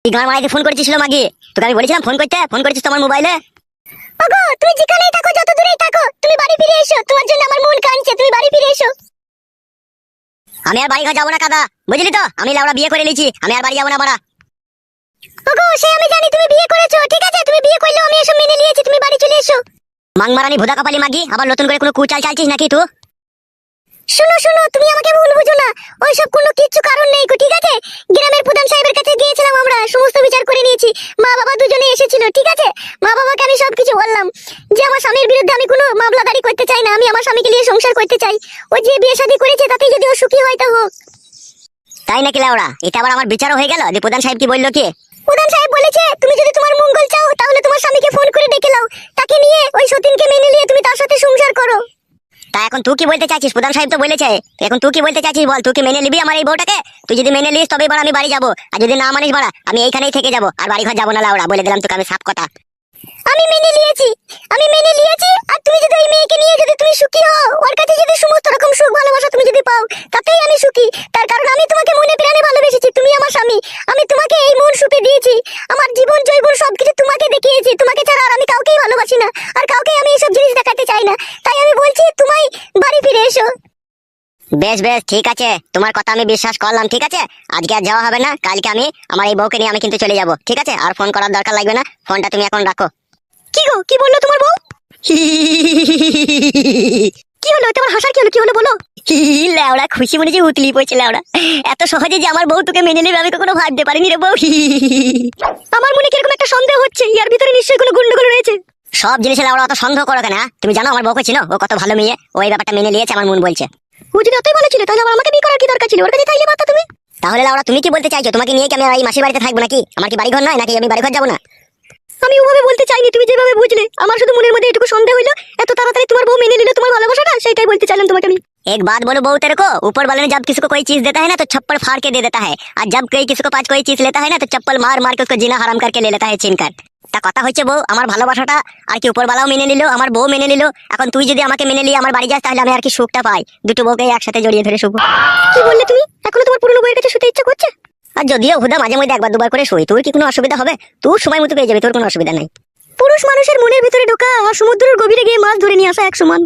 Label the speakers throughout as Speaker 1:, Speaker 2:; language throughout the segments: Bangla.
Speaker 1: গান মারাইতে ফোন করেছিল মাগি, তোকে আমি বলেছিলাম ফোন করতে, ফোন করেছিস তোমার মোবাইলে।
Speaker 2: ওগো তুমি যেখানেই থাকো, যত দূরেই থাকো, তুমি বাড়ি ফিরে এসো। তোমার জন্য আমার মন কাঁদছে, তুমি বাড়ি ফিরে এসো।
Speaker 1: আমি আর বাড়ি ঘর যাবো না কাদা, বুঝলি তো? আমি লাউড়া বিয়ে করে নিয়েছি, আমি আর বাড়ি যাবো না বাড়া।
Speaker 2: ওগো সে আমি জানি তুমি বিয়ে করেছো, ঠিক আছে তুমি বিয়ে করলেও আমি এসব মেনে নিয়েছি, তুমি বাড়ি চলে এসো।
Speaker 1: মাংমারানি ভোদা কপালি মাগি, আবার নতুন করে কোনো কুচাল চালছিস নাকি তুই?
Speaker 2: শুনো শুনো, তুমি আমাকে ভুল বুঝো না, ওইসব কোনো কিচ্ছু কারণ নেই গো, ঠিক আছে? গ্রামের প্রধান সাহেবের কাছে গিয়েছিলাম, আমরা সমস্ত বিচার করে নিয়েছি। মা বাবা দুজনে এসেছিল, ঠিক আছে? মা বাবাকে আমি সবকিছু বললাম যে আমার স্বামীর বিরুদ্ধে আমি কোনো মামলাদারি করতে চাই না, আমি আমার স্বামীকে নিয়ে সংসার করতে চাই। ও যে বিয়ে শাদী করেছে তাতে যদি ও সুখী হয় তা হোক।
Speaker 1: তাই নাকি লাউড়া? এটা আবার আমার বিচারও হয়ে গেল? যে প্রধান সাহেব কি বললো কি?
Speaker 2: প্রধান সাহেব বলেছে তুমি যদি তোমার মঙ্গল চাও তাহলে তোমার স্বামীকে ফোন করে ডেকে নাও, তাকে নিয়ে ওই সতীনকে মেনে নিয়ে তুমি তার সাথে সংসার করো।
Speaker 1: তা এখন তুই কি বলতে চাইছিস? প্রধান সাহেব তো বলেছে, এখন তুই কি বলতে চাইছিস বল? তুই কি মেনে নিবি আমার এই বউটাকে? তুই যদি মেনে নিস তবেই বাড়া আমি বাড়ি যাবো, আর যদি না মানিস বাড়া আমি এইখানেই থেকে যাবো, আর বাড়ি ঘর যাবো না লাউড়া, বলে দিলাম তোকে আমি সাফ কথা।
Speaker 2: আমি মেনে নিয়েছি, আমি মেনে নিয়েছি। আর তুমি যদি ওই মেয়েকে নিয়ে যদি তুমি সুখী হও, ওর কাছে যদি সমস্ত রকম সুখ ভালোবাসা তুমি যদি পাও, তাতেই আমি সুখী। তার কারণ আমি তোমাকে মনে প্রাণে ভালোবেসেছি, তুমি আমার স্বামী। আমি তোমাকে এই মন সুপে দিয়েছি, আমার জীবন জৈবন সবকিছু তোমাকে দেখিয়েছি। তোমাকে ছাড়া আর আমি কাউকেই ভালোবাসি না, আর কাউকে আমি এইসব জিনিস দেখাতে চাই না। তাই আমি বলছি তুমি বাড়ি ফিরে এসো।
Speaker 1: বেশ বেশ ঠিক আছে, তোমার কথা আমি বিশ্বাস করলাম, ঠিক আছে? আজকে আর যাওয়া হবে না, কালকে আমি আমার এই বউকে নিয়ে আমি কিন্তু চলে যাবো, ঠিক আছে? আর ফোন করার দরকার লাগবে না, ফোনটা তুমি এখন রাখো।
Speaker 2: কি গো, কি বললো তোমার বউ? কি হলো? তোমার হাসার কি হলো? কি হলো বলো?
Speaker 1: লেওড়া খুশি মনে যে উতলি পড়ছে লেওড়া, এত সহজে যে আমার বউ তোকে মেনে নেবে আমি কখনো ভাবতে পারিনি রে বউ।
Speaker 2: আমার মনে কিরকম একটা সন্দেহ হচ্ছে, ইয়ার ভিতরে নিশ্চয়ই কোনো গন্ডগোল রয়েছে।
Speaker 1: সব জিনিসে লেওড়া অত সন্দেহ করো কেন? তুমি জানো আমার বউকে চিনো? ও কত ভালো মেয়ে, ও এই ব্যাপারটা মেনে নিয়েছে, আমার মন বলছে।
Speaker 2: ও যদি অতই ভালো ছিল তাহলে আবার আমাকে বিয়ে করার কি দরকার ছিল? ওর কাছে চাইলে পারতা তুমি।
Speaker 1: তাহলে লাউড়া তুমি কি বলতে চাইছো? তোমাকে নিয়ে কি আমি আর এই মাসির বাড়িতে থাকবো নাকি? আমার কি বাড়ি ঘর নয় নাকি? আমি বাড়ি ঘর যাবো না?
Speaker 2: আমি ওভাবে বলতে চাইনি, তুমি যেভাবে বুঝলে। আমার শুধু মনের মধ্যে এটুকু সন্দেহ হইলো, এত তাড়াতাড়ি তোমার বউ মেনে নিল তোমার ভালোবাসাটা, সেটাই বলতে চাইলাম তোমাকে আমি।
Speaker 1: एक बात बोलो बहू तेरे को, ऊपर वाले ने जब किसी को कोई चीज देता है ना तो छप्पड़ फाड़ के दे देता है, और जब कोई किसी को पास कोई चीज लेता है ना तो चप्पल मार मार के उसको जीना हराम करके ले लेता है छीन कर। তা কথা হচ্ছে বউ, আমার ভালোবাসাটা আর কি উপরওয়ালাও মেনে নিল, আমার বউ মেনে নিল, এখন তুই যদি আমাকে মেনে নিয়ে আমার বাড়ি যাস তাহলে আমি আর কি সুখটা পাই? দুটো বউকে একসাথে জড়িয়ে ধরে শুভ।
Speaker 2: কি বললে তুমি? এখনো তোমার পুরনো বউয়ের কাছে শুতে ইচ্ছা করছে?
Speaker 1: আর যদিও হুদা মাঝে মধ্যে একবার দুবার করে শুই, তোর কি কোনো অসুবিধা হবে? তোর সময় মতো পেয়ে যাবে, তোর কোনো অসুবিধা নাই।
Speaker 2: পুরুষ মানুষের মনের ভিতরে ঢোকা আর সমুদ্রের গভীরে গিয়ে মাছ ধরে নিয়ে আসা এক সমান।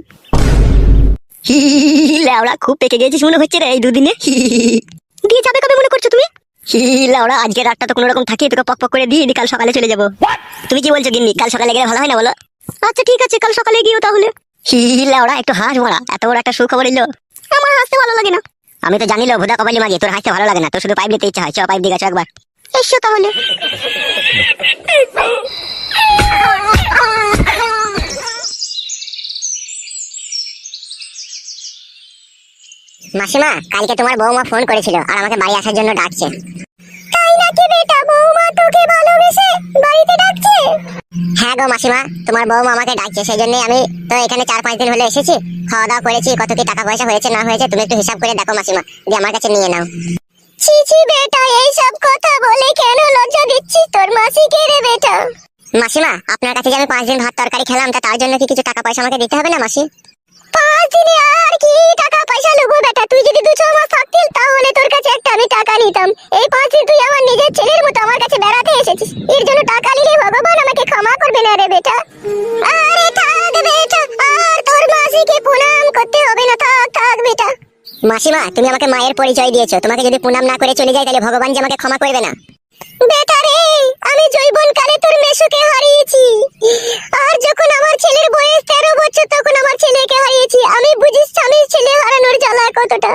Speaker 1: লাউড়া খুব পেকে গেছিস মনে হচ্ছে রে এই দুদিনে।
Speaker 2: দিয়ে যাবে কবে মনে করছো তুমি?
Speaker 1: লাউড়া আজকে রাতটা তো কোনো রকম থাকি, তোকে পক পক করে দিয়ে কাল সকালে চলে যাবো। তুমি কি বলছো গিন্নি? কাল সকালে গেলে ভালো হয় না বলো?
Speaker 2: আচ্ছা ঠিক আছে, কাল সকালে গিয়েও তাহলে।
Speaker 1: লাউড়া একটু হাস মারা, এত বড় একটা সুখবর এলো।
Speaker 2: আমার হাসতে ভালো লাগে না।
Speaker 1: আমি তো জানিল ভোদা কপালি মাগি, তোর হাসতে ভালো লাগে না, তোর শুধু পাইপ দিতে ইচ্ছা হয়। চ পাইপ দিয়ে গেছো একবার।
Speaker 2: এসো তাহলে।
Speaker 1: মাসিমা, কালকে তোমার বৌমা ফোন করেছিল আর আমাকে বাড়ি আসার জন্য ডাকছে।
Speaker 2: তাই নাকি বেটা? বৌমা তোকে ভালোবেসে বাড়িতে ডাকছে?
Speaker 1: হ্যাঁ গো মাসিমা, তোমার বৌমা আমাকে ডাকছে, সেই জন্যই আমি তো এখানে 4-5 দিন হলে এসেছি। খাওয়া দাওয়া করেছি, কত কি টাকা পয়সা হয়েছে না হয়েছে তুমি একটু হিসাব করে দেখো মাসিমা, দিয়ে আমার কাছে নিয়ে নাও।
Speaker 2: ছি ছি বেটা, এইসব কথা বলে কেন লজ্জা দিচ্ছিস তোর মাসিকে রে বেটা?
Speaker 1: মাসিমা, আপনার কাছে যে আমি 5 দিন ভাত তরকারি খেলাম, তা তার জন্য কি কিছু টাকা পয়সা আমাকে দিতে হবে না মাসি?
Speaker 2: 5 দিনে আর কি টাকা পয়সা নেবো বেটা? তুই যদি 2-6 মাস থাকতিস তাহলে তোর কাছে একটা আমি টাকা নিতাম। এই 5 দিন তুই আমার নিজের ছেলের মতো আমার কাছে বেড়াতে এসেছিস, এর জন্য টাকা নিলে ভগবান আমাকে ক্ষমা করবে না রে বেটা। আরে থাক বেটা, আর তোর মাসিকে প্রণাম করতে হবে না, থাক থাক বেটা।
Speaker 1: মাসিমা, তুমি আমাকে মায়ের পরিচয় দিয়েছো, তোমাকে যদি প্রণাম না করে চলে যাই তাহলে ভগবান যে আমাকে ক্ষমা করবে না।
Speaker 2: বেটা রে, আমি জৈবন কালে তোর মেসোকে হারিয়েছি, আর যখন আমার ছেলের বয়স 13 বছর তখন আমার ছেলেকে হারিয়েছি। আমি বুঝিস স্বামীর ছেলে হারানোর জ্বালা কতটা।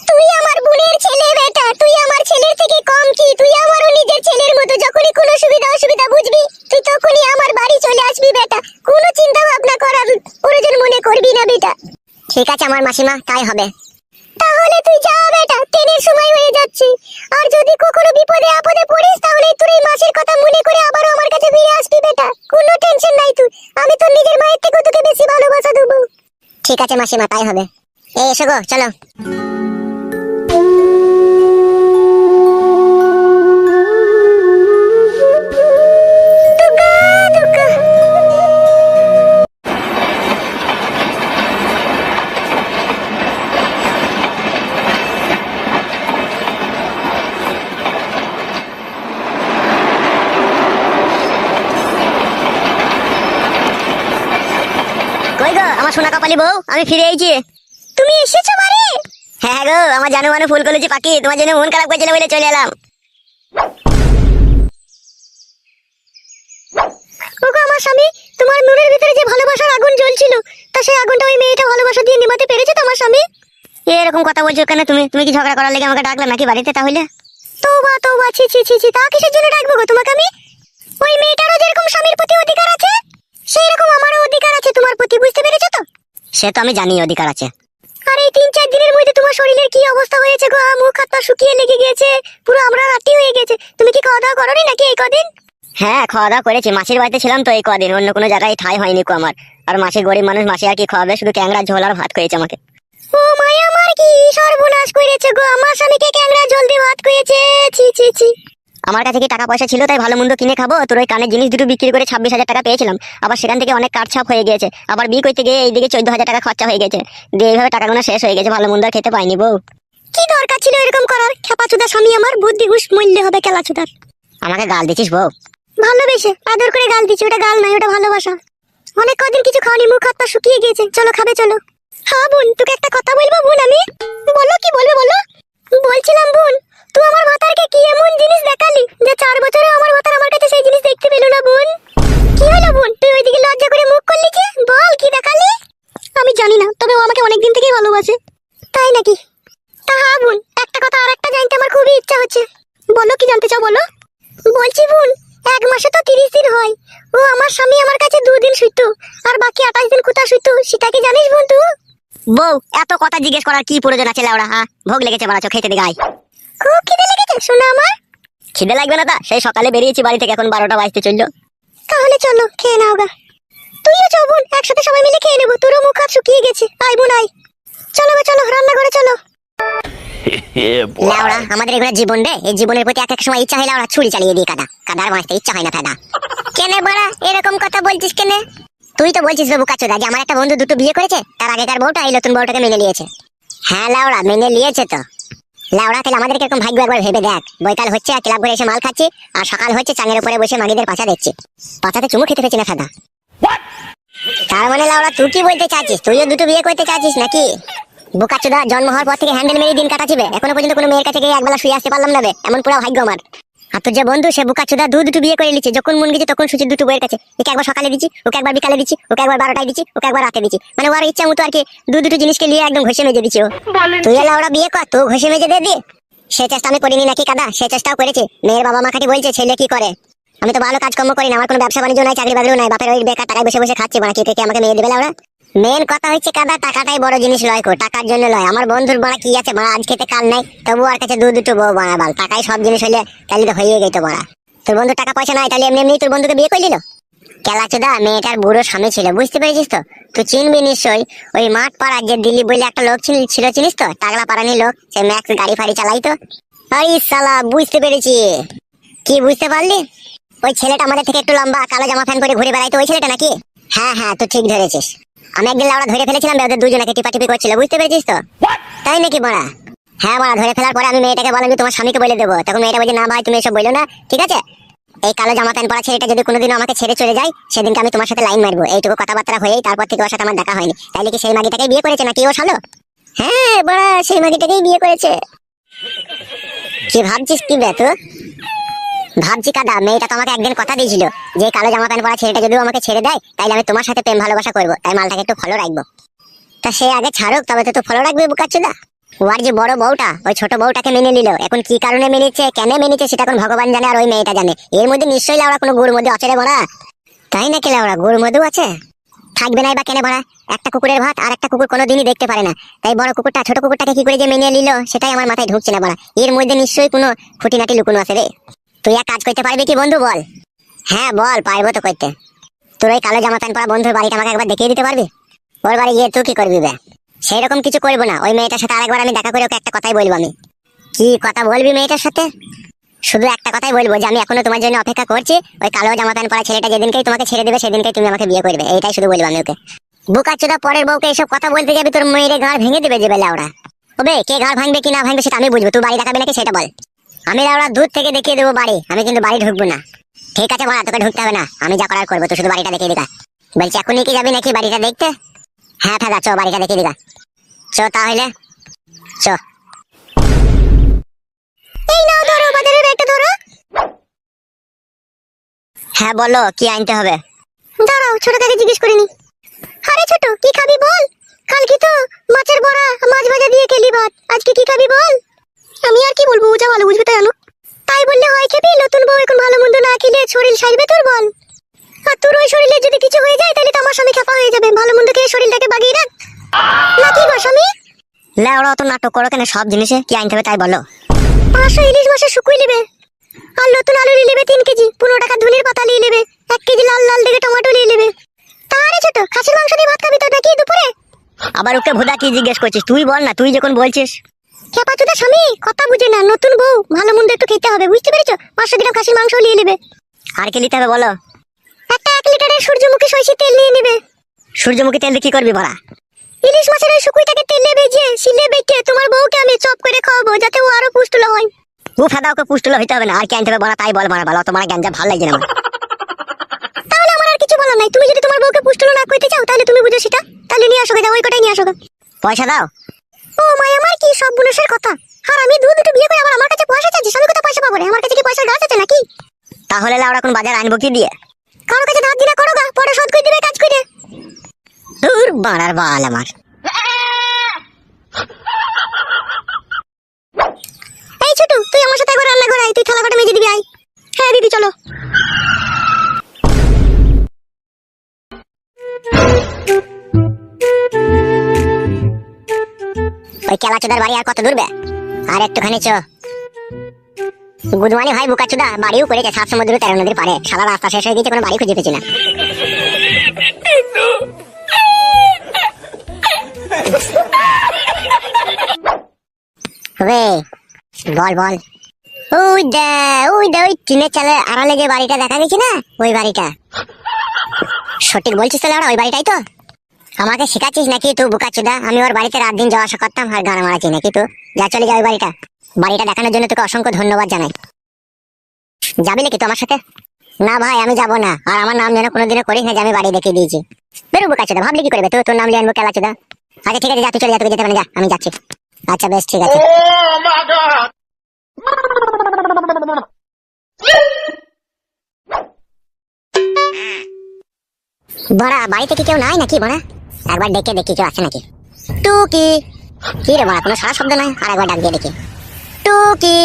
Speaker 2: তুই আমার বোনের ছেলে বেটা, তুই আমার ছেলের থেকে কম কি? তুই আমারও নিজের ছেলের মতো। যখনই কোনো সুবিধা অসুবিধা বুঝবি তুই তখনই আমার বাড়ি চলে আসবি বেটা, কোনো চিন্তা ভাবনা করার প্রয়োজন মনে করবি না বেটা।
Speaker 1: ঠিক আছে আমার মাসিমা, তাই হবে।
Speaker 2: তাহলে তুই যা বেটা, ট্রেনের সময় হয়ে যাচ্ছে। আর যদি কখনো বিপদে আপদে পড়িস তাহলে তোর এই মাসের কথা মনে করে আবারও আমার কাছে ফিরে আসবি বেটা, কোনো টেনশন নাই তুই। আমি তোর নিজের মায়ের থেকে তোকে বেশি ভালোবাসা দেবো।
Speaker 1: ঠিক আছে মাসিমা, তাই হবে। এসো গো, চলো। সোনা কপালি বউ, আমি ফিরে এসেছি।
Speaker 2: তুমি এসেছো বাড়ি?
Speaker 1: হ্যাঁ গো, আমার জানো মানে ফুল করেছি পাখি, তোমার জন্য মন খারাপ করছিল বলে চলে এলাম।
Speaker 2: ওগো আমার স্বামী, তোমার মনের ভিতরে যে ভালোবাসার আগুন জ্বলছিল, তা সেই আগুনটা ওই মেয়েটা ভালোবাসা দিয়ে নিভাতে পেরেছে তো আমার স্বামী?
Speaker 1: এরকম কথা বলছো কেন তুমি? তুমি কি ঝগড়া করার লেগে আমাকে ডাকলে নাকি বাড়িতে? তাহলে
Speaker 2: তওবা তওবা, ছি ছি ছি ছি, তা কিসের জন্য ডাকবো গো তোমাকে আমি? ওই মেয়েটারও যেরকম স্বামীর প্রতি অধিকার আছে, সেই রকম আমারও অধিকার আছে তোমার প্রতি, বুঝতে পেরেছো তো?
Speaker 1: সে তো আমি জানি অধিকার আছে।
Speaker 2: আর এই 3-4 দিনের মধ্যে তোমার শরীরের কি অবস্থা হয়েছে গো? মুখ হাত পা শুকিয়ে লেগে গেছে, পুরো আমরা রাতি হয়ে গেছে। তুমি কি খাওয়া দাওয়া করোনি নাকি এই কদিন?
Speaker 1: হ্যাঁ, খাওয়া দাওয়া করেছি, মাসির বাড়িতে ছিলাম তো এই কদিন, অন্য কোনো জায়গায় ঠাই হয়নি কো আমার। আর মাসি গরিব মানুষ, মাসি আর কি খাওয়াবে, শুধু ক্যাংড়া ঝোল আর ভাত খেয়েছে আমাকে।
Speaker 2: ও মায়া, আমার কি সর্বনাশ করেছে গো, আমার স্বামীকে ক্যাংড়া জল দিয়ে ভাত খুয়েছে, ছি ছি ছি।
Speaker 1: আমার কাছে কি টাকা পয়সা ছিল তাই ভালো মন্দ কিনে খাবো? তোর ওই কানের জিনিস দুটো বিক্রি করে 26,000 টাকা পেয়েছিলাম, আবার সেখান থেকে অনেক কাটছাপ হয়ে গেছে, আবার বিয়ে করতে গিয়ে এইদিকে 14,000 টাকা খরচা হয়ে গেছে, দিয়ে এইভাবে টাকাগুলো শেষ হয়ে গেছে, ভালো মন্দ আর খেতে পাইনি বউ।
Speaker 2: কি দরকার ছিল এরকম করার? খেপাচুদা স্বামী আমার, বুদ্ধি হুশ মূল্য হবে খেলাচুদার।
Speaker 1: আমাকে গাল দিছিস বউ?
Speaker 2: ভালোবেসে আদর করে গাল দিচ্ছি, ওটা গাল নয়, ওটা ভালোবাসা। অনেক কদিন কিছু খাওনি, মুখ হাত পা শুকিয়ে গিয়েছে, চলো খাবে চলো। হ্যাঁ বোন, তোকে একটা কথা বলবো বোন আমি। বলো, কি বলবে বলো। বলছিলাম বোন, তুই আমার ভাতারকে কি এমন জিনিস দেখালি যে 4 বছরে আমার ভাতার আমার কাছে সেই জিনিস দেখতে পেল না বোন? কি হলো বোন, তুই ওইদিকে লজ্জা করে মুখ করলি যে? বল কি দেখালি? আমি জানি না, তবে ও আমাকে অনেকদিন থেকেই ভালোবাসে। তাই নাকি? তা হ্যাঁ বোন, একটা কথা আর একটা জানতে আমার খুবই ইচ্ছা হচ্ছে। বলো, কি জানতে চাও বলো। বলছি বোন, 1 মাসে তো 30 দিন হয়, ও আমার স্বামী আমার কাছে 2 দিন শুইতো, আর বাকি 28 দিন কোথায় শুইতো সেটা কি জানিস বোন তুই?
Speaker 1: বউ, এত কথা জিজ্ঞেস করার কি প্রয়োজন আছে লাউড়া? হ্যাঁ, ভোগ লেগেছে বাড়াচ্ছ, খেতে দিকে আয়।
Speaker 2: খুব খিদে লেগেছে শোনা আমার।
Speaker 1: খিদে লাগবে না তা? সেই সকালে বেরিয়েছি বাড়ি থেকে, এখন 12টা বাজতে চললো।
Speaker 2: তাহলে চলো খেয়ে নাও গা। তুইও চল বোন, একসাথে সবাই মিলে খেয়ে নেবো, তোরও মুখ হাত শুকিয়ে গেছে। আয় বোন আয়, চলো গো চলো, রান্না করে চলো।
Speaker 1: লাউড়া, আমাদের এগুলো জীবন রে, এই জীবনের প্রতি এক এক সময় ইচ্ছা হয় লাউড়া ছুরি চালিয়ে দিই কাদা, কাদার বাঁচতে ইচ্ছা হয় না কাদা।
Speaker 2: কেনে বড়া এরকম কথা বলছিস কেনে?
Speaker 1: তুই তো বলছিস বাবু কাচুদা যে আমার একটা বন্ধু 2টো বিয়ে করেছে, তার আগেকার বউটা এই নতুন বউটাকে মেনে নিয়েছে। হ্যাঁ লাউড়া, মেনে নিয়েছে তো। লাউড়া, তাহলে আমাদের কিরকম ভাগ্য একবার ভেবে দেখ। বৈকাল হচ্ছে আর ক্লাব করে এসে মাল খাচ্ছি, আর সকাল হচ্ছে চাঙের উপরে বসে মাগিদের পাছা দেখছি, পাছাতে চুমু খেতে পেয়েছি না সাদা। তার মানে লাউড়া, তুই কি বলতে চাচ্ছিস তুইও 2টো বিয়ে করতে চাচ্ছিস নাকি? বোকাচোদা, জন্ম হওয়ার পর থেকে হ্যান্ডেল মেরে দিন কাটাচ্ছিবে, এখনো পর্যন্ত কোনো মেয়ের কাছে গিয়ে একবেলা শুয়ে আসতে পারলাম না বে, এমন পুরো ভাগ্য আমার। আর তোর যে বন্ধু, সে বোকাচোদা 2টো বিয়ে করে নিচ্ছে, যখন মন গেছে তখন সুচির 2টো বইয়ের কাছে, একে একবার সকালে দিচ্ছি, ওকে একবার বিকালে দিচ্ছি, ওকে একবার 12টায় দিচ্ছি, ওকে একবার রাতে দিচ্ছি, মানে ওর ইচ্ছা মতো আর কি 2টো জিনিসকে নিয়ে একদম ঘষে মেজে দিচ্ছি ও। তুই লাউড়া বিয়ে কর, তুই ঘষে মেজে দিয়ে দি। সে চেষ্টা আমি করিনি নাকি কাদা? সে চেষ্টাও করেছি। মেয়ের বাবা মা খাটি বলছে ছেলে কি করে, আমি তো ভালো কাজকর্ম করি না, আমার কোনো ব্যবসা বাণিজ্য নাই, চাকরি বাকরিও নাই, বাপের ওই বেকার টাকায় বসে বসে খাচ্ছি, মানে কে আমাকে মেয়ে দেবে লাউড়া? মেন কথা হচ্ছে কাদা, টাকাটাই বড় জিনিস লয় কো, টাকার জন্য লয়। আমার বন্ধুর বড়া কি আছে বড়া, আজ খেতে কাল নাই, তবু আর কাছে 2টো বউ বড়া বাল, টাকাই সব জিনিস হইলে তাহলে তো হয়ে গেত বড়া। তোর বন্ধু টাকা পয়সা নাই, তাহলে এমনি এমনি তোর বন্ধুকে বিয়ে করে নিল? কেলাচোদা, মেয়েটার বুড়ো স্বামী ছিল, বুঝতে পেরেছিস তো? তুই চিনবি নিশ্চয়ই, ওই মাঠ পাড়ার যে দিলীপ বলে একটা লোক ছিল, চিনিস তো? টাগলা পাড়ানি লোক, সে ম্যাক্স গাড়ি ফাড়ি চালাইতো। আরে শালা, বুঝতে পেরেছি। কি বুঝতে পারলি? ওই ছেলেটা আমাদের থেকে একটু লম্বা, কালো জামা প্যান্ট পরে ঘুরে বেড়াইতো, ওই ছেলেটা নাকি? হ্যাঁ হ্যাঁ, তুই ঠিক ধরেছিস। আমি একদিন লাউড়া ধরে ফেলেছিলাম, ওদের দুজনকে টিপাটিপি করছিল, বুঝতে পেরেছিস তো? তাই নাকি বড়া? হ্যাঁ বড়া, ধরে ফেলার পরে আমি মেয়েটাকে বললাম যে তোমার স্বামীকে বলে দেবো, তখন মেয়েটা বলছে না ভাই তুমি এসব বললো না, ঠিক আছে? এই কালো জামা প্যান্ট পরা ছেলেটা যদি কোনোদিনও আমাকে ছেড়ে চলে যায়, সেদিনকে আমি তোমার সাথে লাইন মারবো, এইটুকু কথাবার্তা হয়েই তারপর থেকে ওর সাথে আমার দেখা হয়নি। তাইলে কি সেই মাগিটাকে বিয়ে করেছে নাকি ও শালো? হ্যাঁ বড়া, সেই মাগিটাকেই বিয়ে করেছে। কি ভাবছিস কি বে তুই? ভাবছি কাদা, মেয়েটা তো আমাকে একদিন কথা দিয়েছিল যে কালো জামা প্যান্ট পরা ছেলেটা যদি আমাকে ছেড়ে দেয়, তাইলে আমি তোমার সাথে প্রেম ভালোবাসা করবো, তাই মালটাকে একটু ফলো রাখবো। তা সে আগে ছাড়ুক, তবে তো ফলো রাখবে বুকাচ্ছুদা। ওর যে বড় বউটা, ওই ছোট বউটাকে মেনে নিল, এখন কি কারণে মেনেছে, কেন মেনেছে সেটা এখন ভগবান জানে, আর ওই মেয়েটা জানে। এর মধ্যে নিশ্চয়ই লাউড়া কোনো গুড় মধ্যে অচরে বড়া। তাই নাকি লাউড়া, গুড় মধু আছে? থাকবে নাই বা কেন বড়া? একটা কুকুরের ভাত আর একটা কুকুর কোনোদিনই দেখতে পারে না, তাই বড় কুকুরটা ছোট কুকুরটাকে কি করে যে মেনে নিল সেটাই আমার মাথায় ঢুকছে না বড়া। এর মধ্যে নিশ্চয়ই কোনো খুঁটিনাটি লুকোনো আছে রে। তুই এক কাজ করতে পারবি কি বন্ধু বল? হ্যাঁ বল, পারবো তো করতে। তোর ওই কালো জামা প্যান্ট পরা বন্ধুর বাড়িটা আমাকে একবার দেখিয়ে দিতে পারবি? ওর বাড়ি গিয়ে তুই কি করবি বে? সেই রকম কিছু করবো না, ওই মেয়েটার সাথে আরেকবার আমি দেখা করে ওকে একটা কথাই বলবো। আমি কি কথা বলবি মেয়েটার সাথে? শুধু একটা কথাই বলবো যে আমি এখনো তোমার জন্য অপেক্ষা করছি, ওই কালো জামা প্যান্ট পরা ছেলেটা যেদিনকেই তোমাকে ছেড়ে দেবে সেদিনকেই তুমি আমাকে বিয়ে করবে, এইটাই শুধু বলবো আমি ওকে। বুকাচোদা, পরের বউকে এইসব কথা বলতে যাবি, তোর মেয়ের গাড় ভেঙে দেবে যে বেলা ওরা। ওবে, কে গাড় ভাঙবে কি না ভাঙবে সেটা আমি বুঝবো, তুই বাড়ি দেখাবি নাকি সেটা বল। আমি লাউড়া দূর থেকে দেখিয়ে দেবো বাড়ি, আমি কিন্তু বাড়ি ঢুকবো না। ঠিক আছে বড়া, তোকে ঢুকতে হবে না, আমি যা করার করবো, তুই শুধু বাড়িটা দেখিয়ে দেখা। বলছি এখনই কি যাবি নাকি বাড়িটা দেখতে? হ্যাঁ ফেদা, চো বাড়িটা দেখে দিগা। চো তাহলে চো।
Speaker 2: এই নাও ধরো, বাজারের ব্যাগটা ধরো।
Speaker 1: হ্যাঁ বলো, কি আনতে হবে?
Speaker 2: দাঁড়াও, ছোট কাকে জিজ্ঞেস করিনি। আরে ছোট, কি খাবি বল? কালকে তো মাছের বড়া মাছ ভাজা দিয়ে খেলি ভাত, আজকে কি খাবি বল? আমি আর কি বলবো, ও যা ভালো বুঝবে তাই আনুক। তাই বললে হয় খেবি? নতুন বউ এখন ভালো মন্দ না খেলে শরীর সাজবে তোর বল? আর তোর ওই শরীরে যদি কিছু হয়ে যায় তাহলে তো আমার স্বামী খেপা হয়ে যাবে। ভালো মন্দ খেয়ে শরীরটাকে বাগিয়ে রাখ, নাকি গো স্বামী?
Speaker 1: লেওড়া অত নাটক করো কেন? সব জিনিসে কি আনতে হবে তাই বলো।
Speaker 2: 500 ইলিশ মাছের শুকুই নেবে, আর নতুন আলু নিয়ে নেবে 3 কেজি, 15 টাকা ধনের পাতা নিয়ে নেবে, 1 কেজি লাল লাল দেখে টমেটো নিয়ে নেবে। তারে ছোট, খাসির মাংস দিয়ে ভাত খাবি তো নাকি দুপুরে?
Speaker 1: আবার ওকে ভুদা কি জিজ্ঞেস করছিস? তুই বল না, তুই যখন বলছিস।
Speaker 2: খেপা চোদা স্বামী, কথা বুঝে না। নতুন বউ, ভালো মন্দ একটু খেতে হবে, বুঝতে পেরেছো? 500 গ্রাম খাসির মাংস নিয়ে নেবে।
Speaker 1: আর কি নিতে হবে বলো?
Speaker 2: একটা 1 লিটারের সূর্যমুখী সরিষার তেল নিয়ে নেবে।
Speaker 1: সূর্যমুখী তেল দিয়ে কি করবি বড়া?
Speaker 2: ইলিশ মাছের ওই শুকুইটাকে তেলে ভেজে শিলে বেটে তোমার বউকে আমি চপ করে খাওয়াবো, যাতে ও আরো পুষ্টুল হয়।
Speaker 1: ও ফেদা, ওকে পুষ্টুল হইতে হবে না। আর কি আনতে হবে বড়া তাই বল বড়া, বলো। তোমার গ্যাঞ্জা ভালো লাগছে না আমার।
Speaker 2: তাহলে আমার আর কিছু বলার নাই। তুমি যদি তোমার বউকে পুষ্টুল না করতে চাও তাহলে তুমি বুঝো সেটা, তাহলে নিয়ে আসো, যাও ওই কটাই নিয়ে আসো।
Speaker 1: পয়সা দাও।
Speaker 2: ও মাই, আমার কি সব বুনসের কথা। আর আমি দুটো বিয়ে করে আবার আমার কাছে পয়সা চাচ্ছিস? আমি কোথায় পয়সা পাবো রে? আমার কাছে কি পয়সার গাছ আছে নাকি?
Speaker 1: তাহলে লাউড়া কোন বাজার আনবো কি দিয়ে?
Speaker 2: কারোর কাছে ধার দিনা করো গা, পরে শোধ করে দিবে কাজ করে।
Speaker 1: দূর বাড়ার বাল আমার।
Speaker 2: এই ছোটু, তুই আমার সাথে একবার রান্না করে আয়, তুই থালা কাটা মেজে দিবি, আয়। হ্যাঁ দিদি চলো।
Speaker 1: ওই কেলাচোদার বাড়ি আর কত দূর বে? আর একটুখানি চো। গুদমানি ভাই বুকাচোদা বাড়িও করেছে 7 সমুদ্র 13 নদীর পারে। সারা রাস্তা শেষ হয়ে গেছে, কোনো বাড়ি খুঁজে পেয়েছি না। হবে বল বল। ওই দে ওই টিনের চালে আড়ালে যে বাড়িটা দেখা গেছে না, ওই বাড়িটা। সঠিক বলছিস তাহলে? ওই বাড়িটাই তো। আমাকে শেখাচ্ছিস নাকি তুই বুকাচোদা? আমি ওর বাড়িতে রাত দিন যাওয়া আসা করতাম, আর গান মারাচ্ছি নাকি তুই? যা চলে যা ওই বাড়িটা। বাড়িটা দেখানোর জন্য তোকে অসংখ্য ধন্যবাদ জানাই। যাবি নাকি তো আমার সাথে? না ভাই, আমি যাবো না। আর আমার নাম যেন কোনোদিনও করিস না যে আমি বাড়ি দেখিয়ে দিয়েছি। বেরো বুকাচোদা, ভাবলি কি করবে? তোর নাম লিয়ে আনবো কেলাচোদা। আচ্ছা ঠিক আছে, যা তুই চলে যা, তোকে যেতে হবে না, যা আমি যাচ্ছি। আচ্ছা বেশ ঠিক আছে। বড়া বাড়িতে কি কেউ নাই নাকি বড়া? একবার ডেকে দেখি কেউ আছে নাকি। টুকি, কি রে বড়া, কোনো সারা শব্দ নাই। আর একবার ডাক দিয়ে দেখি। টুকি,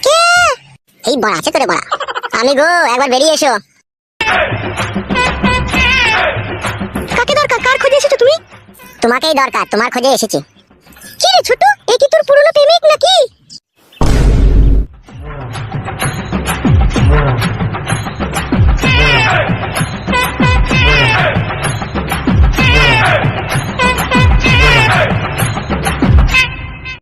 Speaker 1: কে? এই বড়া আছে তো রে বড়া। আমি গো, একবার বেরিয়ে এসো।
Speaker 2: কাকে দরকার? কার খোঁজে এসেছো তুমি?
Speaker 1: তোমাকেই দরকার, তোমার খোঁজে এসেছি।
Speaker 2: কি রে ছোট, এ কি তোর পুরনো প্রেমিক নাকি?